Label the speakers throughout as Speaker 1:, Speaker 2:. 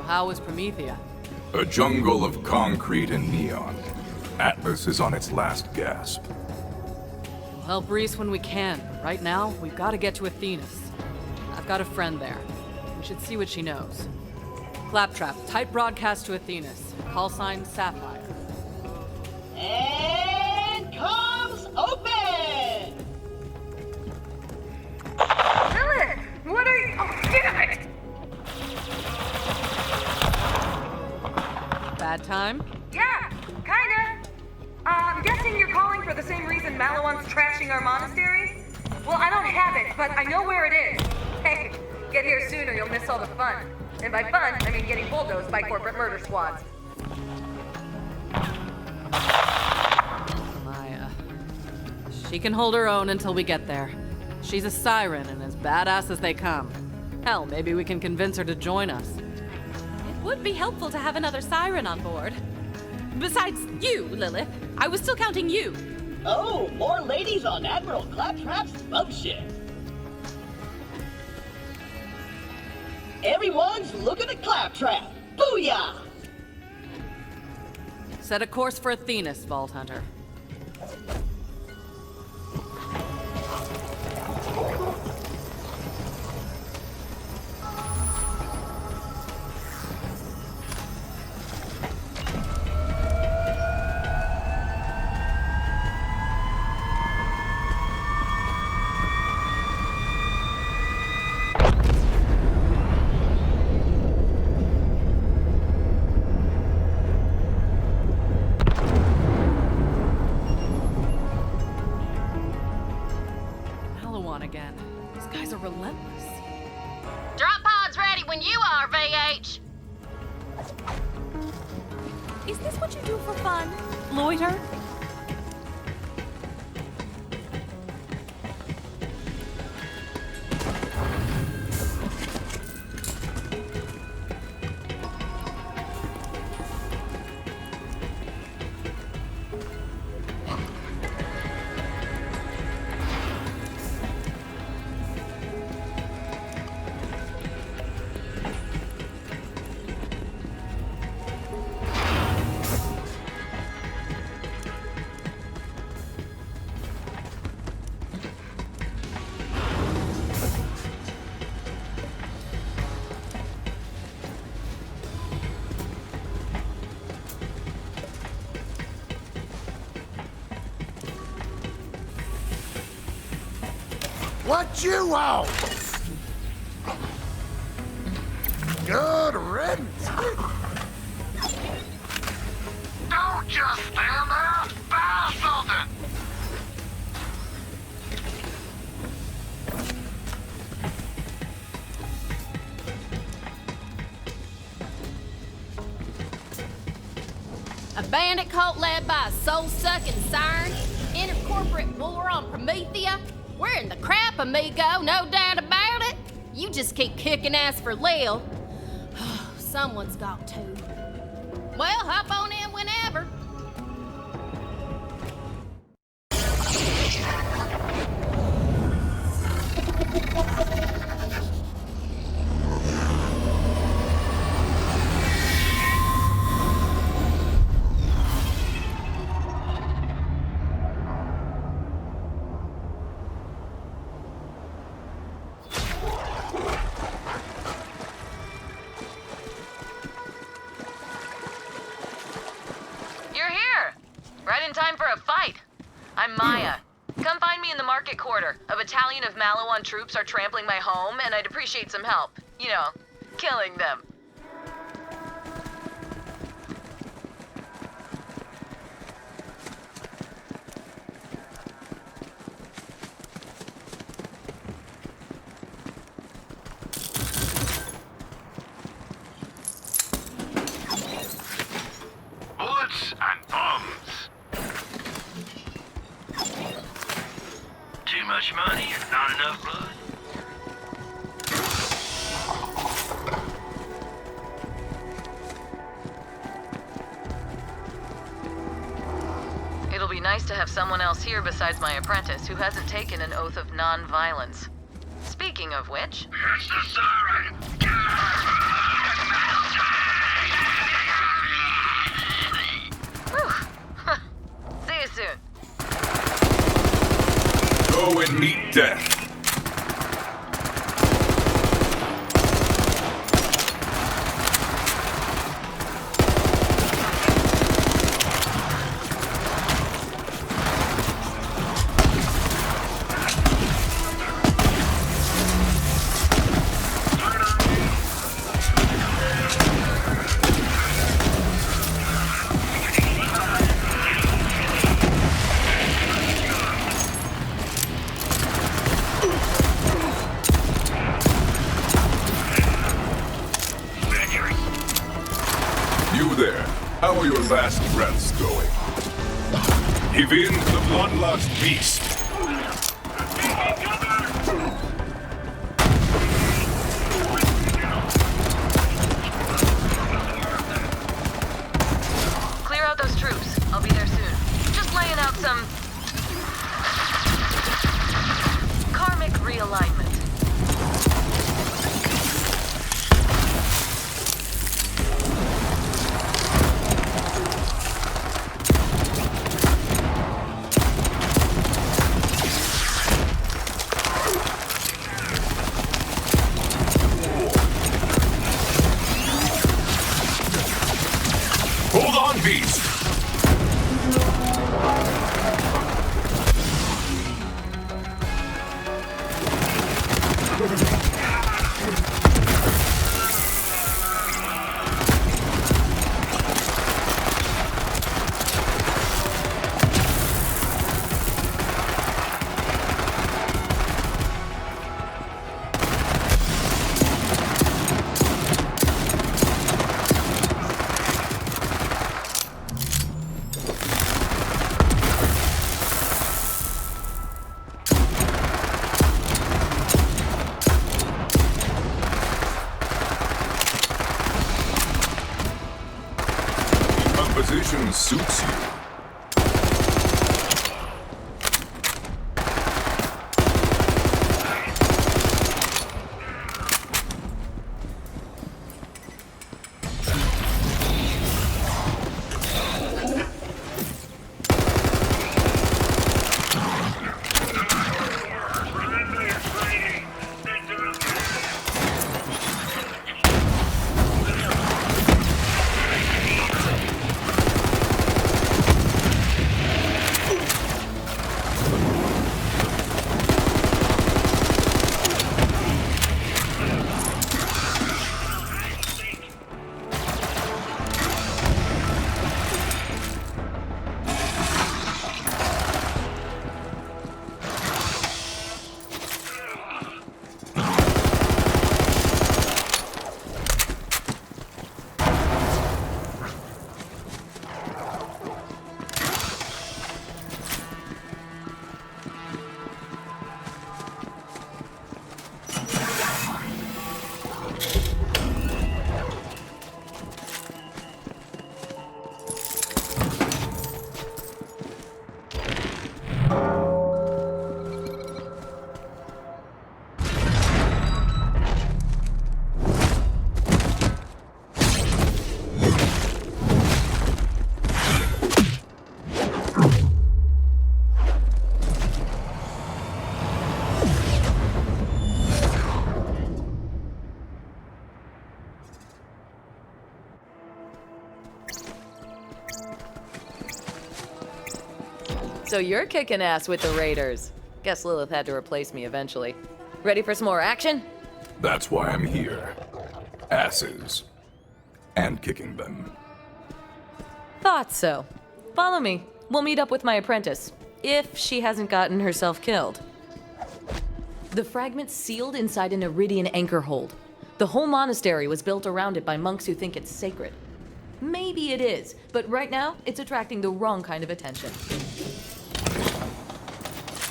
Speaker 1: how was Promethea?
Speaker 2: A jungle of concrete and neon. Atlas is on its last gasp.
Speaker 1: We'll help Reese when we can, but right now, we've got to get to Athenas. I've got a friend there. We should see what she knows. Claptrap, tight broadcast to Athenas. Call sign Sapphire.
Speaker 3: And comms open!
Speaker 4: Lilith! What are you... Oh, damn it!
Speaker 1: Bad time?
Speaker 4: Yeah, kinda. I'm guessing you're calling for the same reason Malawan's trashing our monastery? Well, I don't have it, but I know where it is. Hey, get here soon or you'll miss all the fun. And by fun, I mean getting bulldozed by corporate murder squads.
Speaker 1: Maya. She can hold her own until we get there. She's a siren and as badass as they come. Hell, maybe we can convince her to join us.
Speaker 5: It would be helpful to have another siren on board. Besides you, Lilith. I was still counting you.
Speaker 3: Oh, more ladies on Admiral Claptrap's boat ship. Everyone's looking at Claptrap. Booyah!
Speaker 1: Set a course for Athenas, Vault Hunter. Again. These guys are relentless.
Speaker 6: Drop pod's ready when you are, VH.
Speaker 5: Is this what you do for fun? Loiter?
Speaker 7: What you want? Good riddance. Don't just stand there. Buy something.
Speaker 6: A bandit cult led by a soul-sucking siren? Intercorporate war on Promethea? We're in the crap, amigo, no doubt about it. You just keep kicking ass for Lil. Someone's got to. Well, hop on in whenever.
Speaker 1: I'm Maya. Come find me in the market quarter. A battalion of Malawan troops are trampling my home, and I'd appreciate some help. You know, killing them.
Speaker 7: Bullets and bombs. Too much money and not enough blood.
Speaker 1: It'll be nice to have someone else here besides my apprentice who hasn't taken an oath of non-violence. Speaking of which...
Speaker 7: It's the siren! Get her!
Speaker 2: Go and meet death. How are your last breaths going? Give in to the bloodlust beast.
Speaker 4: Clear out those troops. I'll be there soon. Just laying out some karmic realignment.
Speaker 2: Hold on, beast! Position suits you.
Speaker 8: So you're kicking ass with the Raiders. Guess Lilith had to replace me eventually. Ready for some more action?
Speaker 2: That's why I'm here. Asses. And kicking them.
Speaker 8: Thought so. Follow me. We'll meet up with my apprentice. If she hasn't gotten herself killed. The fragment's sealed inside an Iridian anchor hold. The whole monastery was built around it by monks who think it's sacred. Maybe it is, but right now, it's attracting the wrong kind of attention.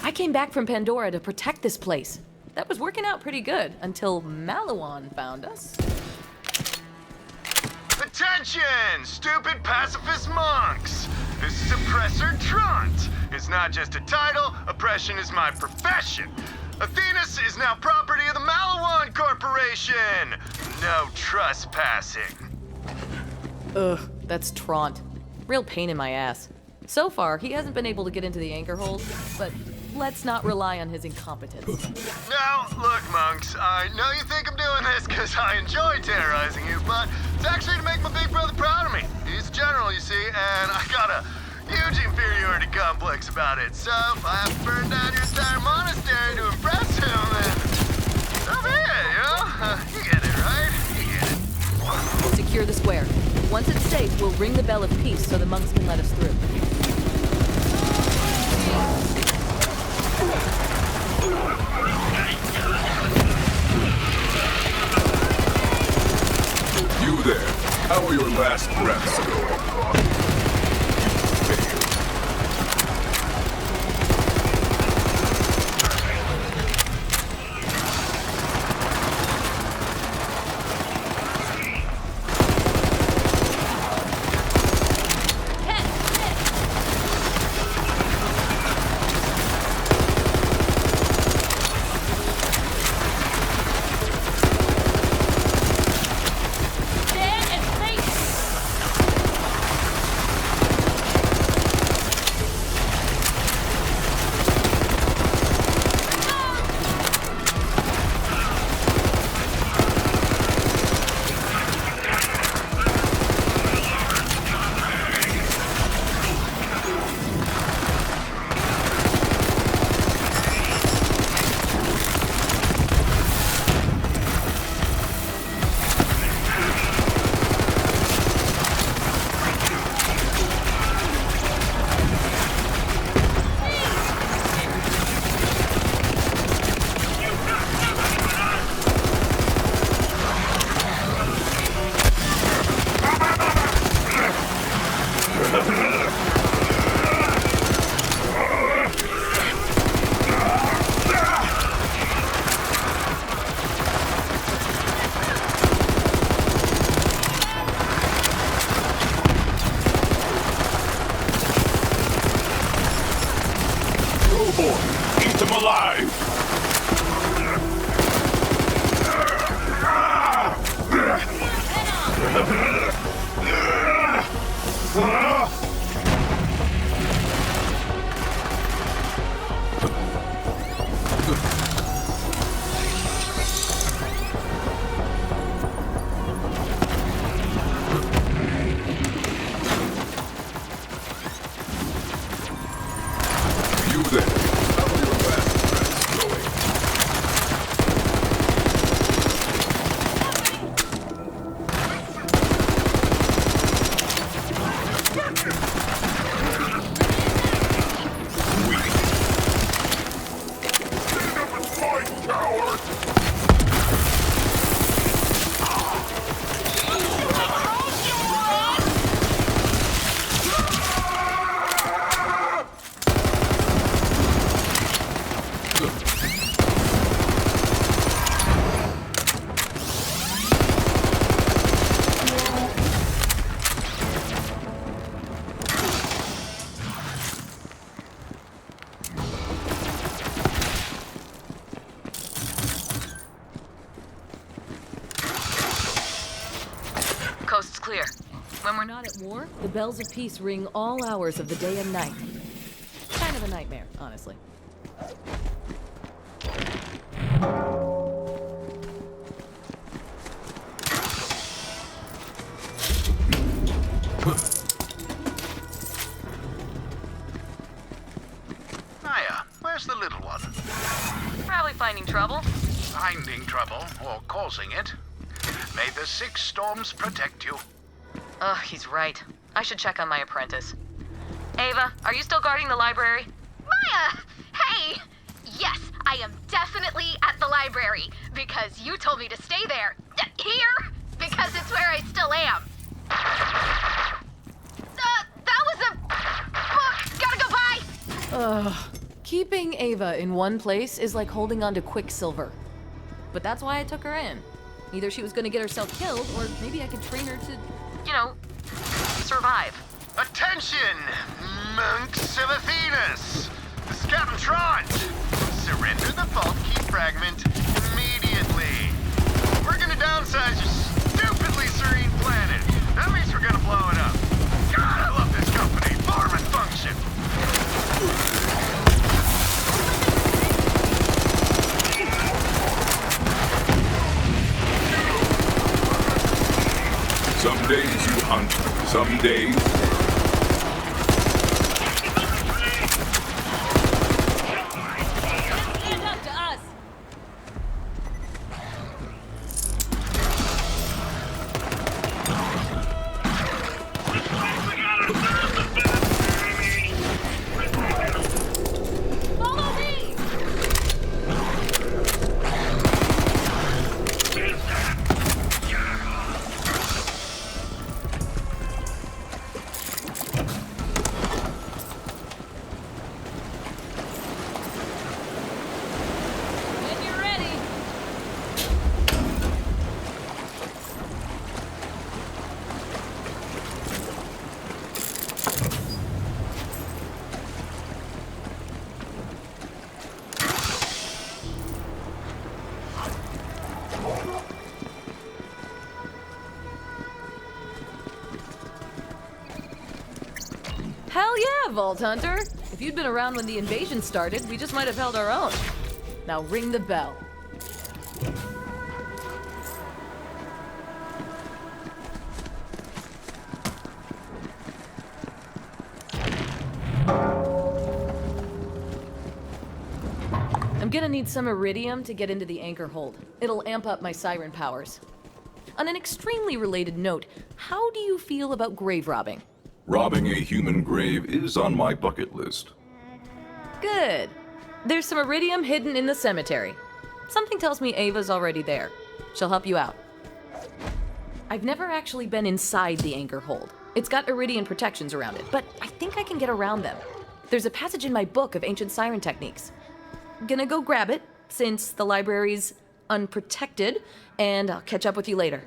Speaker 8: I came back from Pandora to protect this place. That was working out pretty good until Maliwan found us.
Speaker 7: Attention, stupid pacifist monks! This is Oppressor Trant. It's not just a title, oppression is my profession. Athenas is now property of the Maliwan Corporation. No trespassing.
Speaker 8: Ugh, that's Trant. Real pain in my ass. So far, he hasn't been able to get into the anchor hold, but let's not rely on his incompetence.
Speaker 7: Now, look, monks, I know you think I'm doing this because I enjoy terrorizing you, but it's actually to make my big brother proud of me. He's a general, you see, and I got a huge inferiority complex about it. So if I have to burn down your entire monastery to impress him, then so be it, you know? You get it, right? You get it.
Speaker 8: Secure the square. Once it's safe, we'll ring the bell of peace so the monks can let us through.
Speaker 2: You there. How are your last breaths going? Eat them alive! You there. How are your last breaths going?
Speaker 8: Coast's clear. When we're not at war, the bells of peace ring all hours of the day and night. Kind of a nightmare, honestly.
Speaker 9: Maya, where's the little one?
Speaker 8: Probably finding trouble.
Speaker 9: Finding trouble, or causing it. May the six storms protect you.
Speaker 8: Ugh, he's right. I should check on my apprentice. Ava, are you still guarding the library?
Speaker 6: Maya! Hey! Yes, I am definitely at the library, because you told me to stay there. Here? Because it's where I still am. That was a book! Gotta go by!
Speaker 8: Keeping Ava in one place is like holding on to Quicksilver. But that's why I took her in. Either she was gonna get herself killed, or maybe I could train her to, you know, survive.
Speaker 7: Attention, monks of Athenas! The Scoutron! Surrender the vault key fragment immediately. We're gonna downsize your stupidly serene planet. That means we're gonna blow it up. God, I love this company. Form and function.
Speaker 2: days you hunt, some days
Speaker 5: Stand up to us. Follow me. When you're ready.
Speaker 8: Hell yeah, Vault Hunter! If you'd been around when the invasion started, we just might have held our own. Now ring the bell. I'm gonna need some iridium to get into the anchor hold. It'll amp up my siren powers. On an extremely related note, how do you feel about grave robbing?
Speaker 2: robbing a human grave is on my bucket list.
Speaker 8: Good. There's some iridium hidden in the cemetery. Something tells me Ava's already there. She'll help you out. I've never actually been inside the anchor hold. It's got iridium protections around it, but I think I can get around them. There's a passage in my book of ancient siren techniques. Gonna go grab it, since the library's unprotected, and I'll catch up with you later.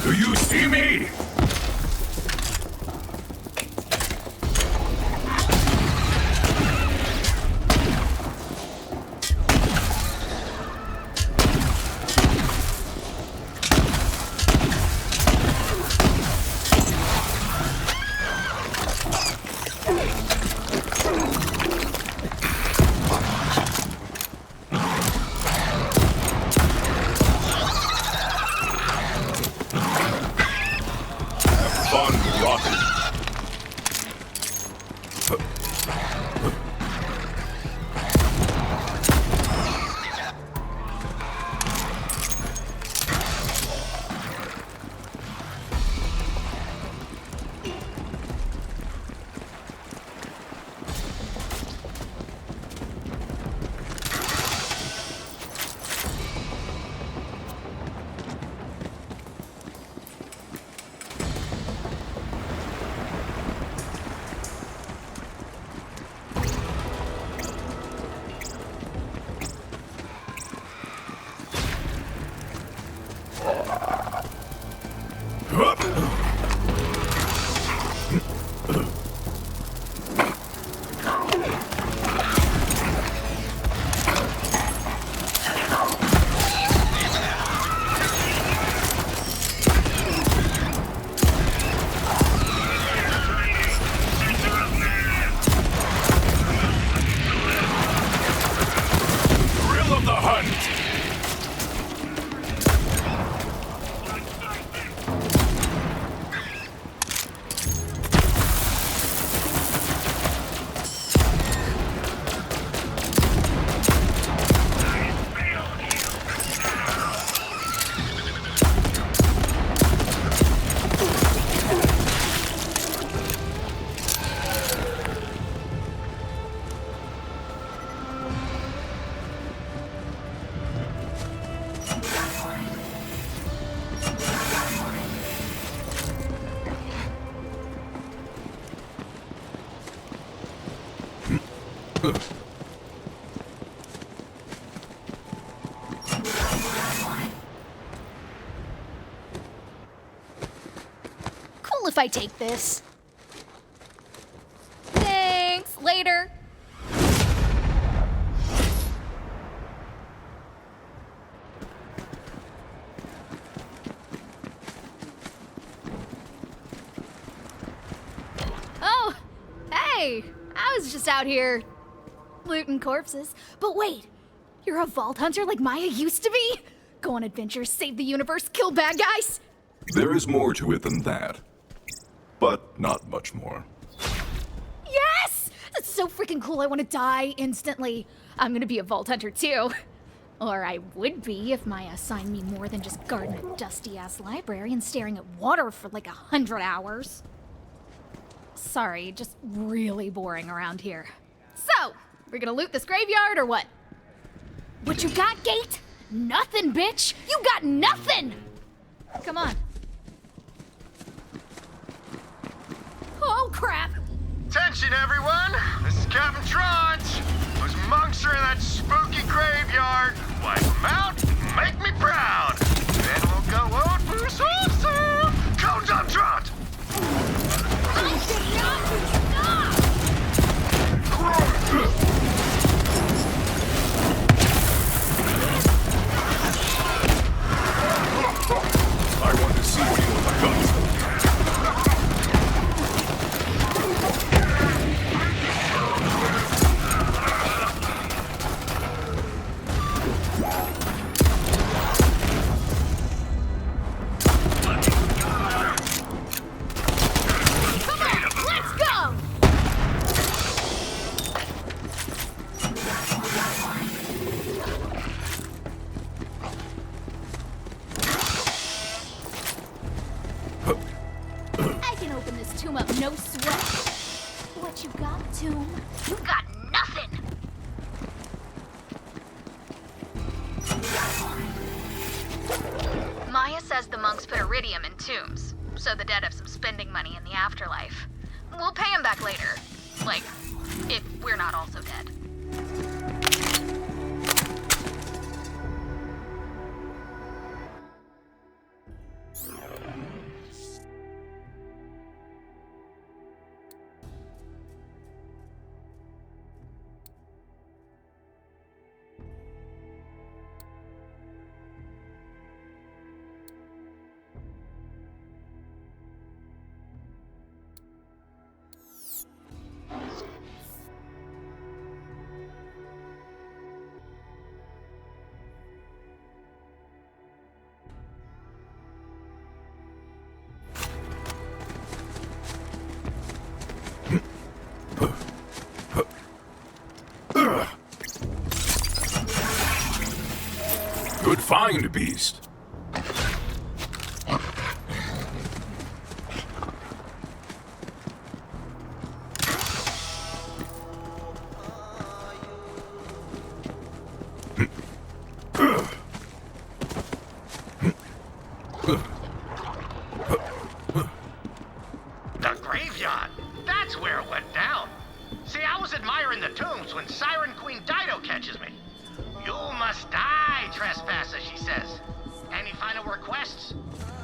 Speaker 2: Do you see me?
Speaker 10: Cool if I take this.
Speaker 6: Thanks. Later. Oh, hey. I was just out here looting corpses.
Speaker 10: But wait, you're a vault hunter like Maya used to be? Go on adventures, save the universe, kill bad guys?
Speaker 2: There is more to it than that. But not much more.
Speaker 10: Yes! That's so freaking cool, I want to die instantly. I'm gonna be a vault hunter too. Or I would be if Maya assigned me more than just guarding a dusty-ass library and staring at water for like 100 hours. Sorry, just really boring around here.
Speaker 6: So, we're gonna loot this graveyard or what?
Speaker 10: What you got, Gate? Nothing, bitch! You got nothing! Come on. Oh, crap!
Speaker 7: Attention, everyone! This is Captain Trant. Those monks are in that spooky graveyard. Wipe them out, make me proud. Then we'll go out for a saucer. Cones up, Trant!
Speaker 10: I cannot stop!
Speaker 2: I want to see what you have done.
Speaker 10: No sweat. What you got, Tomb? You got nothing!
Speaker 11: Maya says the monks put iridium in tombs, so the dead have some spending money in the afterlife. We'll pay them back later. Like, if we're not also dead.
Speaker 2: Good find, beast.
Speaker 9: The graveyard. That's where it went down. See, I was admiring the tombs when Siren Queen Dido catches me. You must die, trespasser, she says. Any final requests?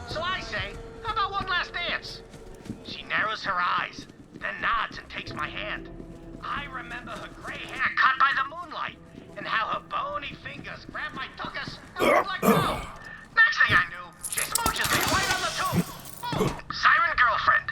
Speaker 9: So I say, how about one last dance? She narrows her eyes, then nods and takes my hand. I remember her gray hair caught by the moonlight, and how her bony fingers grabbed my tuchus and would let go. Next thing I knew, she smooches me right on the tomb. Boom, Siren girlfriend.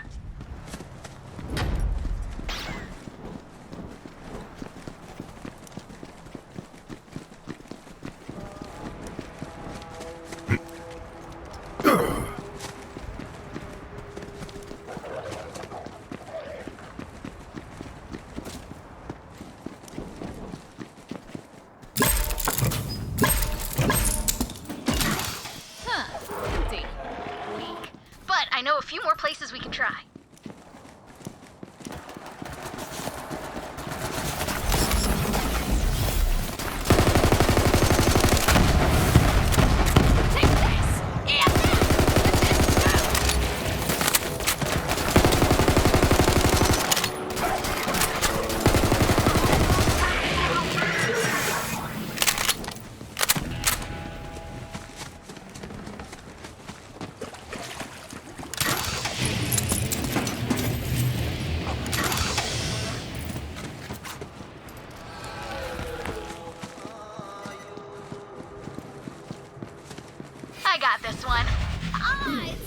Speaker 11: got this one.
Speaker 10: Ah, it's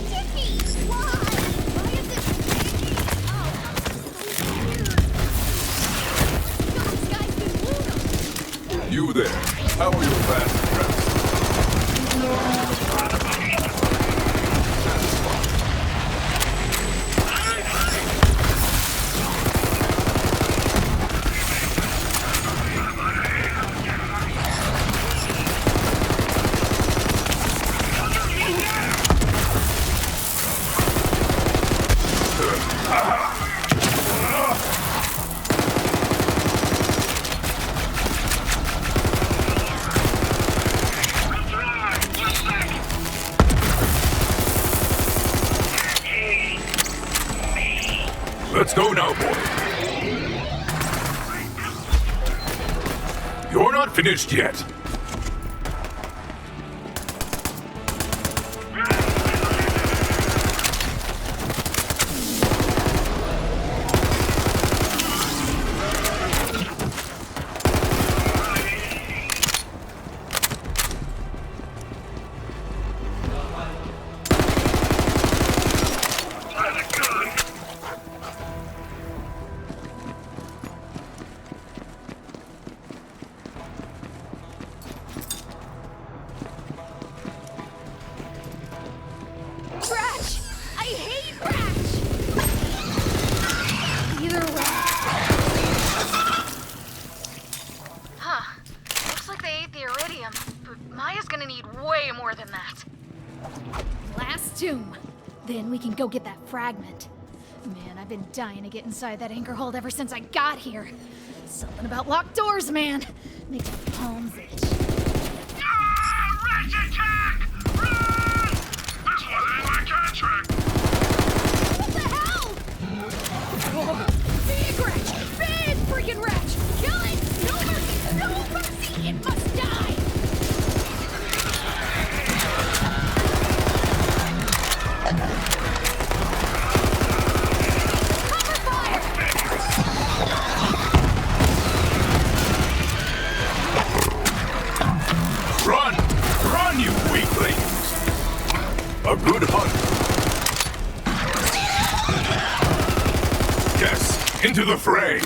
Speaker 10: sticky! Why? Why is it sticky? Oh, that's so weird. Those guys can move them.
Speaker 2: You there. How are your fast friends? Let's go now, boy. You're not finished yet.
Speaker 10: Ratch! I hate Ratch! Either way.
Speaker 11: Huh. Looks like they ate the iridium, but Maya's gonna need way more than that.
Speaker 10: Last tomb. Then we can go get that fragment. Man, I've been dying to get inside that anchor hold ever since I got here. Something about locked doors, man. Makes my palms itch.
Speaker 9: Ratch attack! Run! This wasn't in my contract!
Speaker 10: What the hell? Big Ratch! Big freaking Ratch! Kill it! No mercy! No mercy! It must die! Cover fire!
Speaker 2: Run! Run, you weaklings! A good hunt. Yes, into the fray.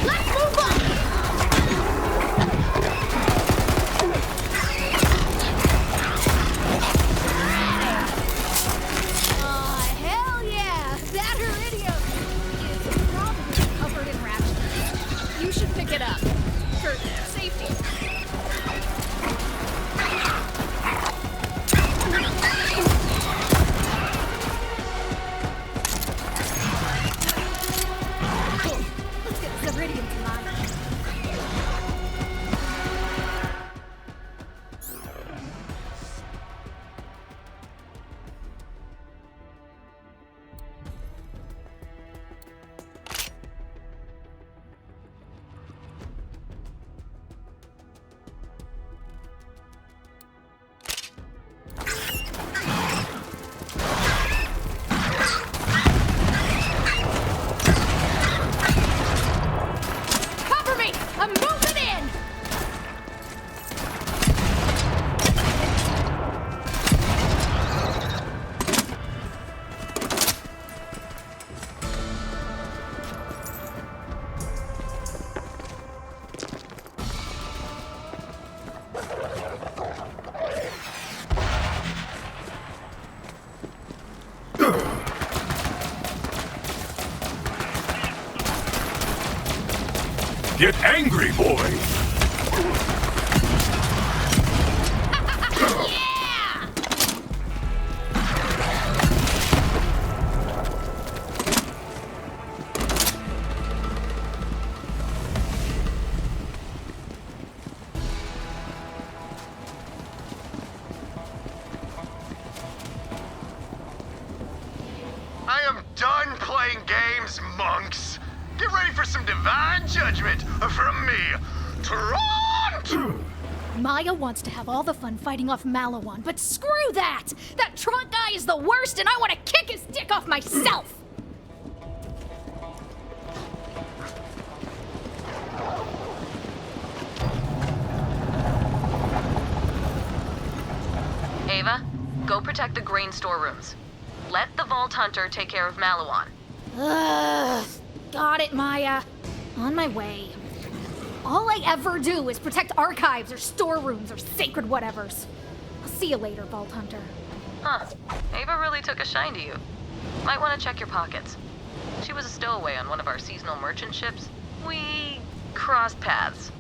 Speaker 10: Let's move on! Hell yeah! That iridium is probably covered in ratchet. You should pick it up. For safety. Cool. Let's get this iridium to mine. Cover me! I'm moving in!
Speaker 2: Get angry, boy!
Speaker 10: Yeah!
Speaker 7: I am done playing games, monks. Get ready for some divine judgment from me, Trant!
Speaker 10: Maya wants to have all the fun fighting off Malawan, but screw that! That Tron guy is the worst, and I want to kick his dick off myself!
Speaker 8: Ava, go protect the grain storerooms. Let the Vault Hunter take care of Malawan.
Speaker 10: Ugh, got it, Maya. On my way. All I ever do is protect archives or storerooms or sacred whatevers. I'll see you later, Vault Hunter.
Speaker 8: Huh. Ava really took a shine to you. Might want to check your pockets. She was a stowaway on one of our seasonal merchant ships. We crossed paths.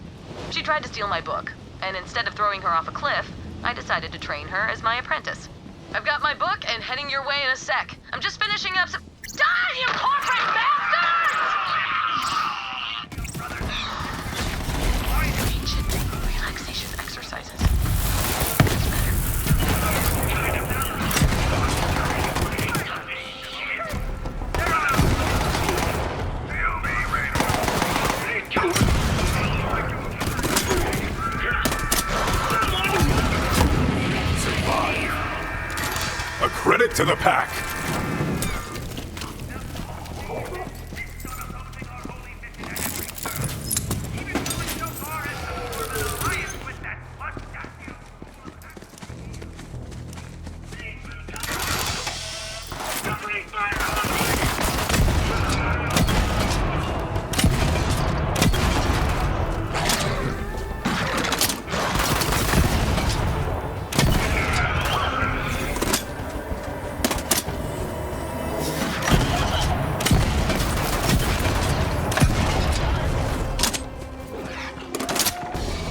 Speaker 8: She tried to steal my book, and instead of throwing her off a cliff, I decided to train her as my apprentice. I've got my book and heading your way in a sec. I'm just finishing up some... Die, you corporate bastards! Ancient relaxation exercises. That's better.
Speaker 2: A credit to the pack.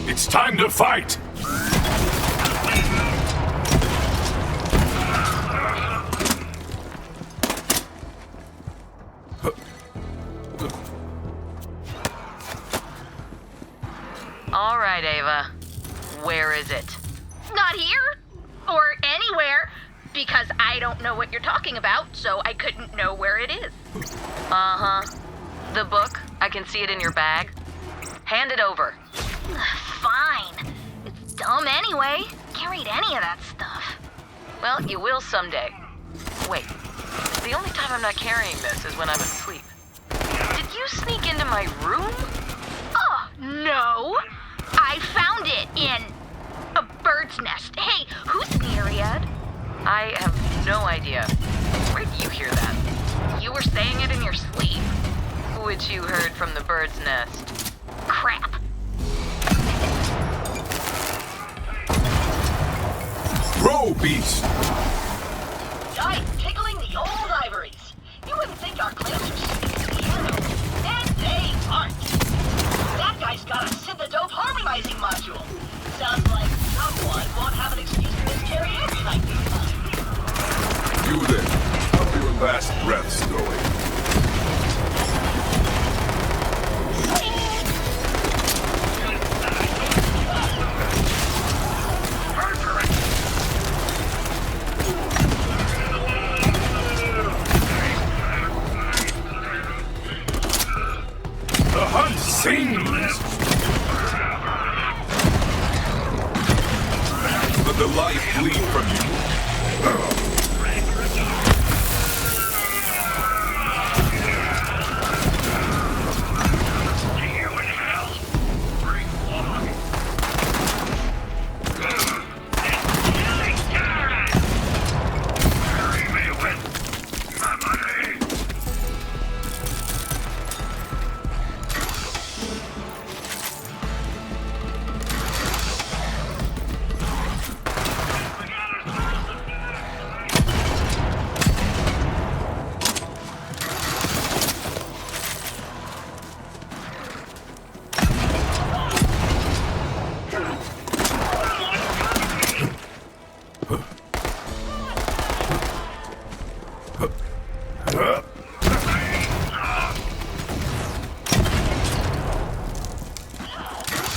Speaker 2: It's time to fight!
Speaker 8: All right, Ava. Where is it?
Speaker 11: Not here or anywhere because I don't know what you're talking about, so I couldn't know where it is.
Speaker 8: Uh-huh. The book? I can see it in your bag. Hand it over.
Speaker 11: Fine. It's dumb anyway. Can't read any of that stuff.
Speaker 8: Well, you will someday. Wait. The only time I'm not carrying this is when I'm asleep. Did you sneak into my room?
Speaker 11: Oh, no. I found it in a bird's nest. Hey, who's Myriad?
Speaker 8: I have no idea. Where did you hear that?
Speaker 11: You were saying it in your sleep.
Speaker 8: Which you heard from the bird's nest.
Speaker 11: Crap.
Speaker 2: Grow, beast!
Speaker 3: Guys, tickling the old ivories. You wouldn't think our clamps are sweet as piano. And they aren't. That guy's got a synth-dope harmonizing module. Sounds like someone won't have an excuse to miss karaoke night this time.
Speaker 2: You then, how are your last breaths going? The hunt sings! Let the life bleed from you.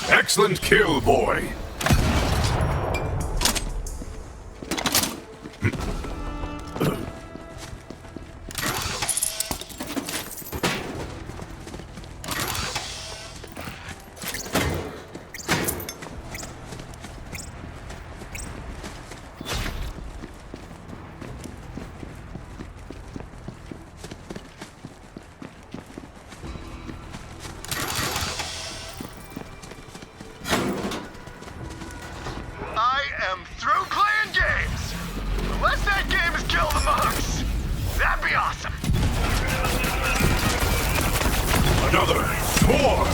Speaker 2: Excellent kill, boy. more!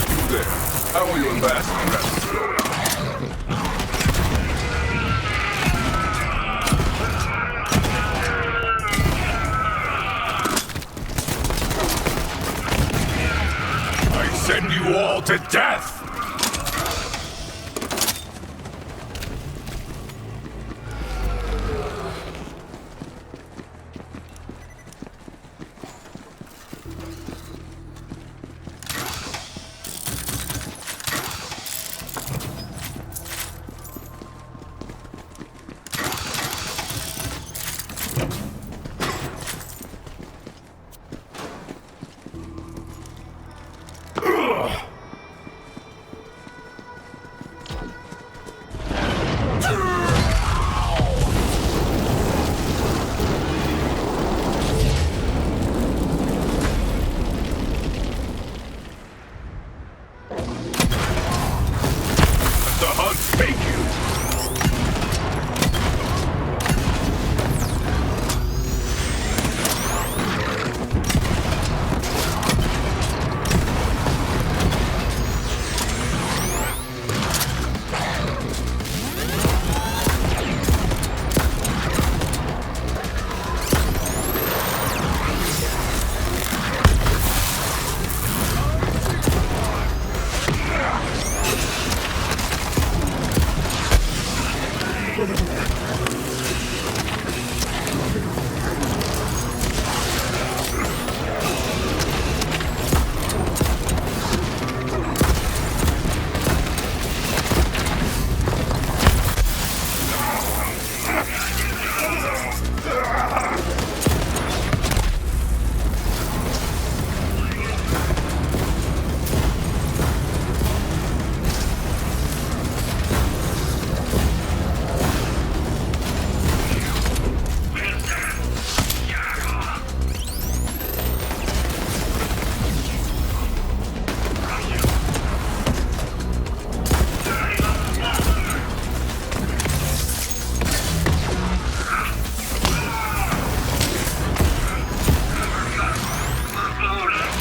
Speaker 2: You there. How are your last breaths going? I send you all to death!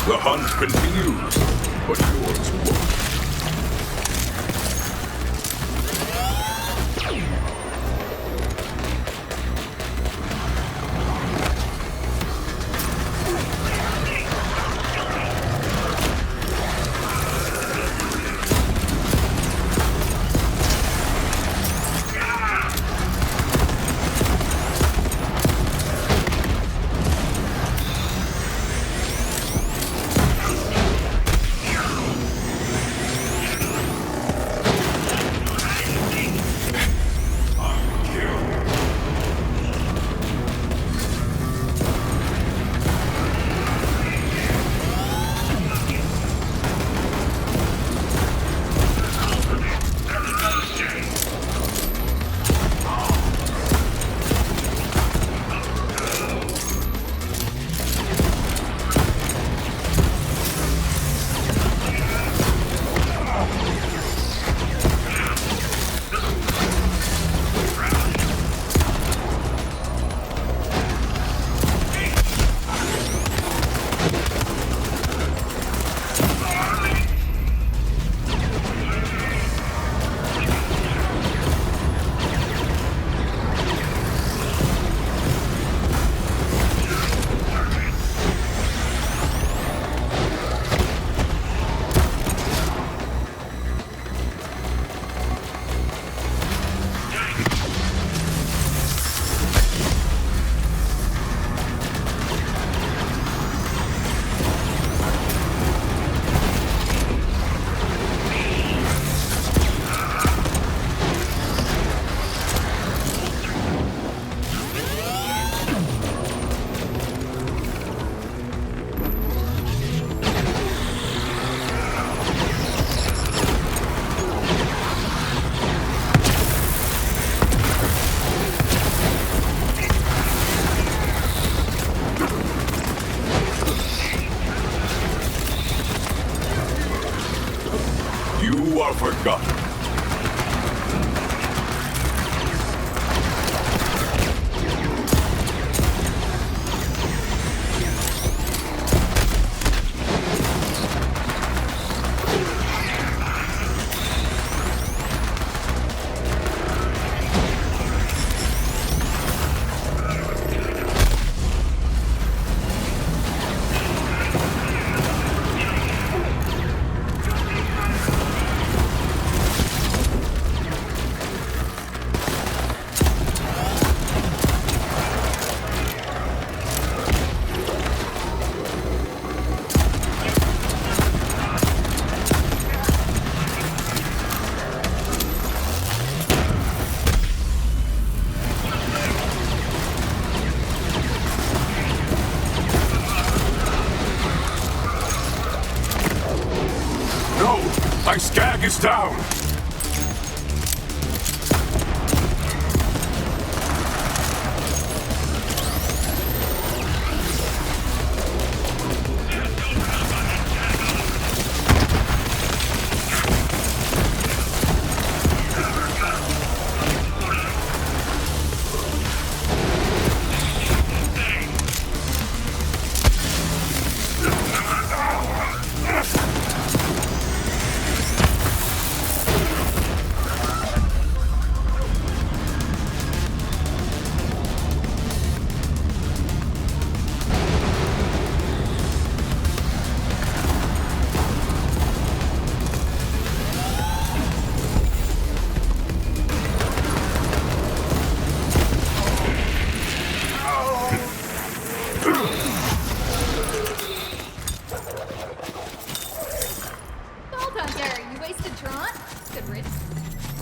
Speaker 2: The hunt continues, but yours won't. You are forgotten. down!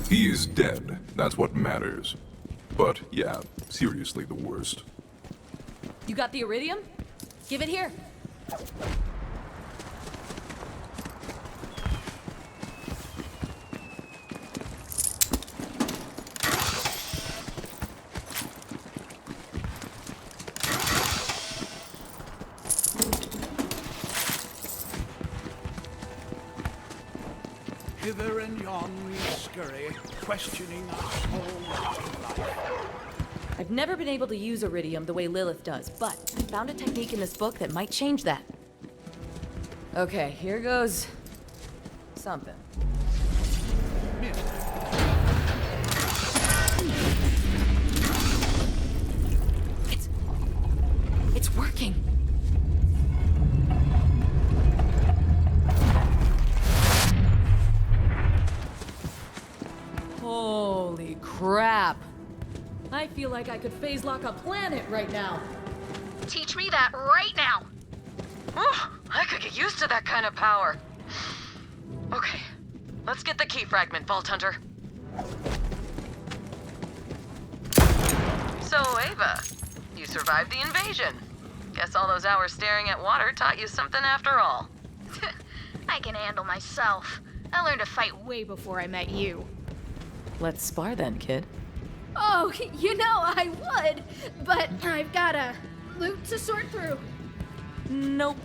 Speaker 2: He is dead. That's what matters. But yeah, seriously the worst.
Speaker 8: You got the iridium? Give it here.
Speaker 12: Hither and yon we scurry, questioning our whole life.
Speaker 8: I've never been able to use iridium the way Lilith does, but I found a technique in this book that might change that. Okay, here goes something. It's working. Holy crap. I feel like I could phase lock a planet right now.
Speaker 11: Teach me that right now.
Speaker 13: Oh, I could get used to that kind of power. Okay, let's get the key fragment, Vault Hunter. So, Ava, you survived the invasion. Guess all those hours staring at water taught you something after all.
Speaker 11: I can handle myself. I learned to fight way before I met you.
Speaker 8: Let's spar then, kid.
Speaker 10: Oh, you know I would, but I've got a loot to sort through.
Speaker 8: Nope.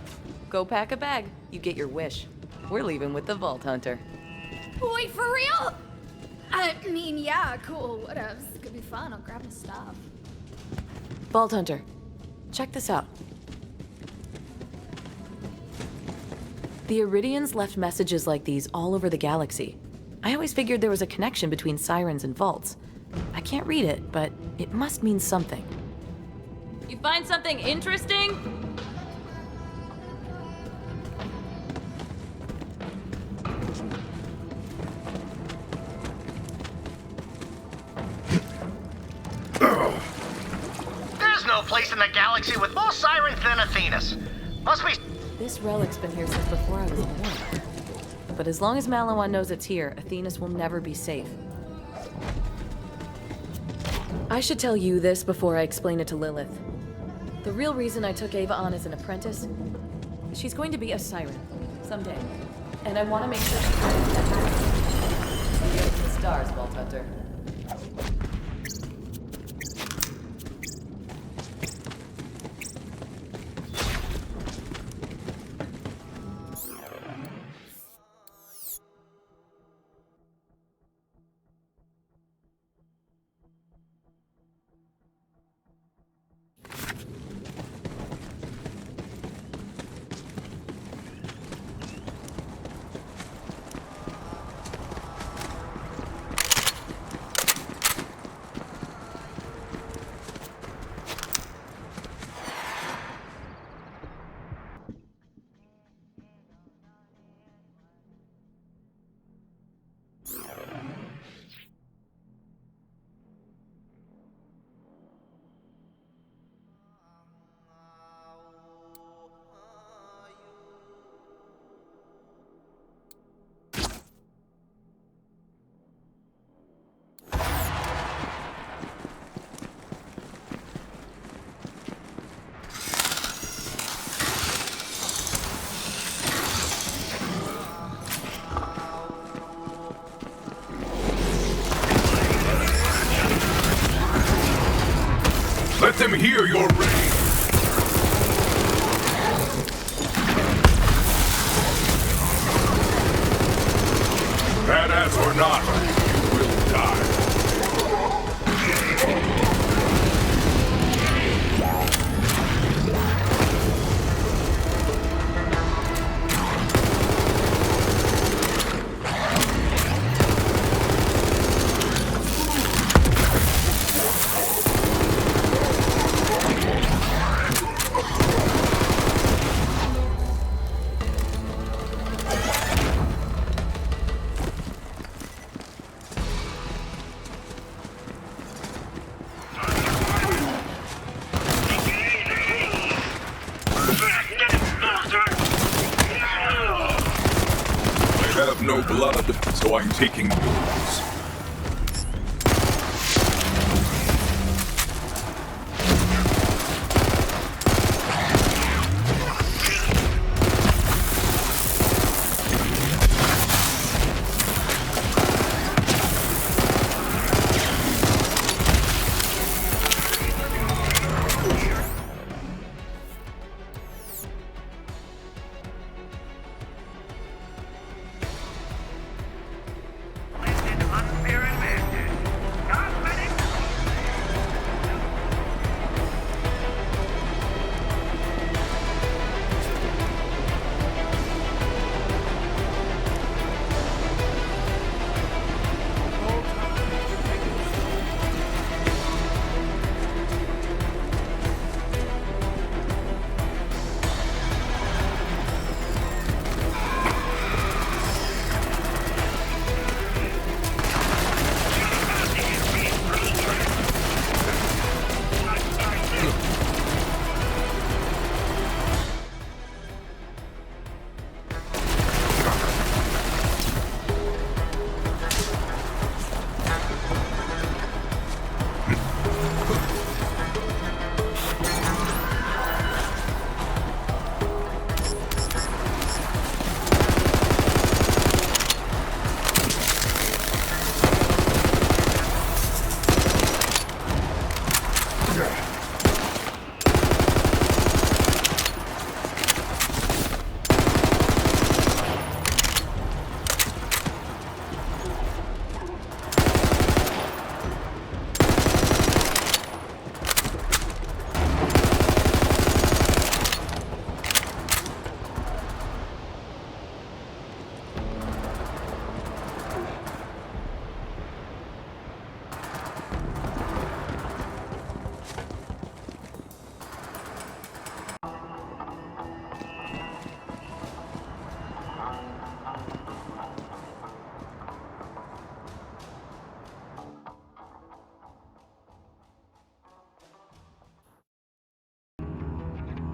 Speaker 8: Go pack a bag. You get your wish. We're leaving with the Vault Hunter.
Speaker 10: Wait, for real? I mean, yeah, cool, whatever. It could be fun. I'll grab my stuff.
Speaker 8: Vault Hunter, check this out. The Iridians left messages like these all over the galaxy. I always figured there was a connection between sirens and vaults. I can't read it, but it must mean something. You find something interesting?
Speaker 9: There's no place in the galaxy with more sirens than Athena's. Must be...
Speaker 8: This relic's been here since before I was born. But as long as Malawan knows it's here, Athena's will never be safe. I should tell you this before I explain it to Lilith. The real reason I took Ava on as an apprentice, she's going to be a siren someday. And I want to make sure she's ready for that. See you in the stars, Vault Hunter.
Speaker 2: no blood, so I'm taking yours.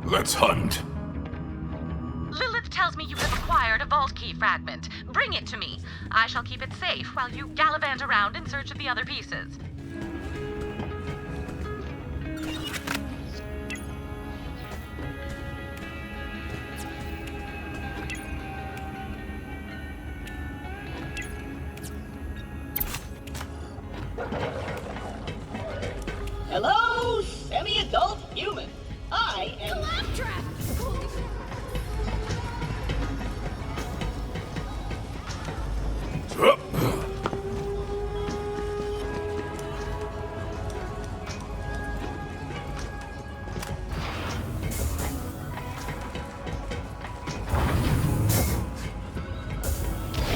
Speaker 2: Let's hunt.
Speaker 5: Lilith tells me you have acquired a vault key fragment. Bring it to me. I shall keep it safe while you gallivant around in search of the other pieces.
Speaker 3: Hello, semi-adult human. I am...
Speaker 10: Claptrap!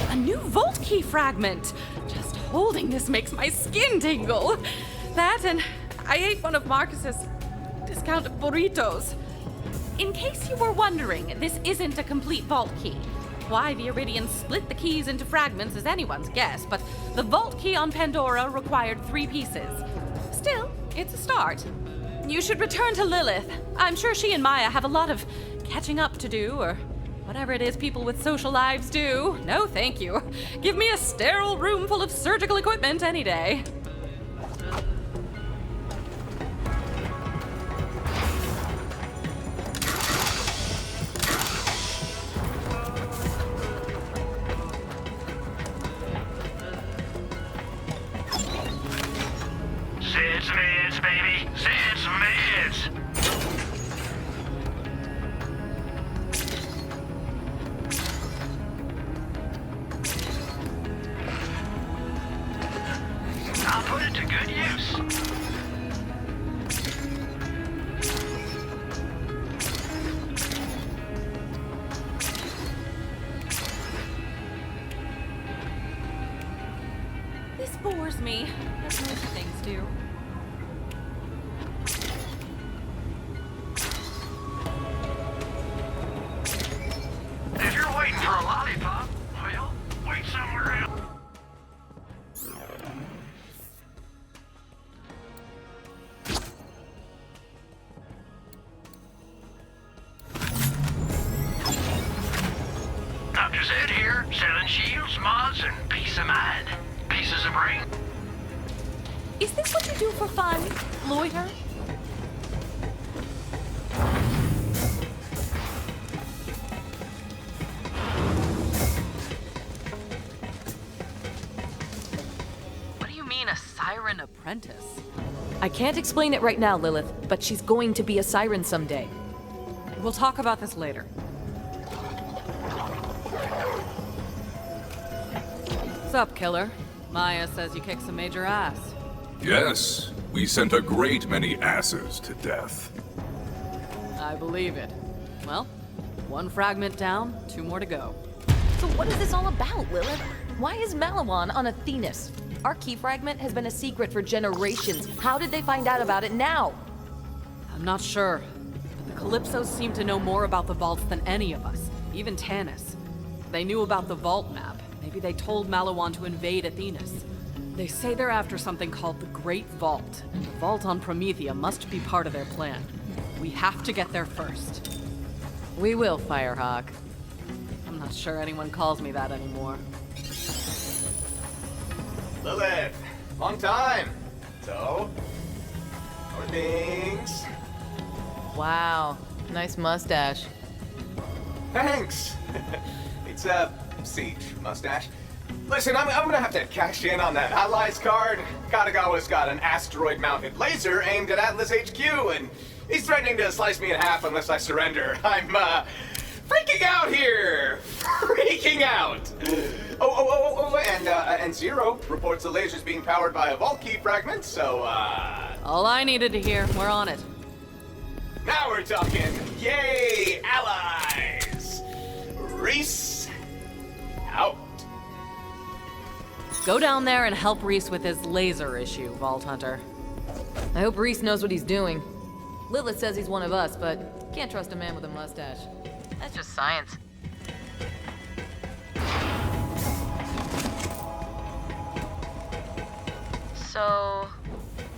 Speaker 5: A new vault key fragment. Just holding this makes my skin tingle. That and I ate one of Marcus's discounted burritos. In case you were wondering, this isn't a complete vault key. Why the Iridians split the keys into fragments is anyone's guess, but the vault key on Pandora required 3 pieces. Still, it's a start. You should return to Lilith. I'm sure she and Maya have a lot of catching up to do, or whatever it is people with social lives do. No, thank you. Give me a sterile room full of surgical equipment any day.
Speaker 9: Sid's mids, baby. Sid's mids. I'll put it to good use.
Speaker 5: This bores me, as most things do.
Speaker 9: If you're waiting for a lollipop, well, wait somewhere else. Dr. Zed here, selling shields. mods and peace of mind. Pieces of brain.
Speaker 8: Is this what you do for fun? Loiter?
Speaker 13: What do you mean, a siren
Speaker 1: Apprentice?
Speaker 8: I can't explain it right now, Lilith, but she's going to be a siren someday.
Speaker 1: We'll talk about this later. What's up, killer? Maya says you kicked some major ass.
Speaker 2: Yes, we sent a great many asses to death.
Speaker 1: I believe it. Well, one fragment down, 2 more to go.
Speaker 8: So what is this all about, Lilith? Why is Malawan on Athenas? Our key fragment has been a secret for generations. How did they find out about it now?
Speaker 1: I'm not sure, but the Calypsos seem to know more about the vaults than any of us, even Tanis. They knew about the vault map. Maybe they told Malawan to invade Athenas. They say they're after something called the Great Vault, and the vault on Promethea must be part of their plan. We have to get there first.
Speaker 8: We will, Firehawk.
Speaker 1: I'm not sure anyone calls me that anymore.
Speaker 7: Lilith, long time. So, how are things?
Speaker 8: Wow, nice mustache.
Speaker 7: Thanks. It's a siege mustache. Listen, I'm gonna have to cash in on that Allies card. Katagawa's got an asteroid-mounted laser aimed at Atlas HQ, and he's threatening to slice me in half unless I surrender. I'm, freaking out here! Freaking out! And Zero reports the laser's being powered by a vault key fragment, so,
Speaker 1: All I needed to hear, we're on it.
Speaker 7: now we're talking. Yay, allies! Reese, out.
Speaker 1: Go down there and help Reese with his laser issue, Vault Hunter.
Speaker 8: I hope Reese knows what he's doing. Lilith says he's one of us, but can't trust a man with a mustache.
Speaker 13: That's just science. So,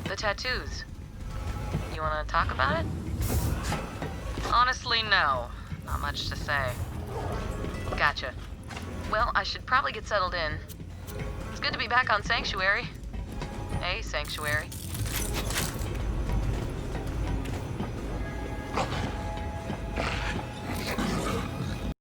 Speaker 13: the tattoos. You wanna talk about it? Honestly, no. Not much to say. Gotcha. Well, I should probably get settled in. It's good to be back on Sanctuary. A Sanctuary.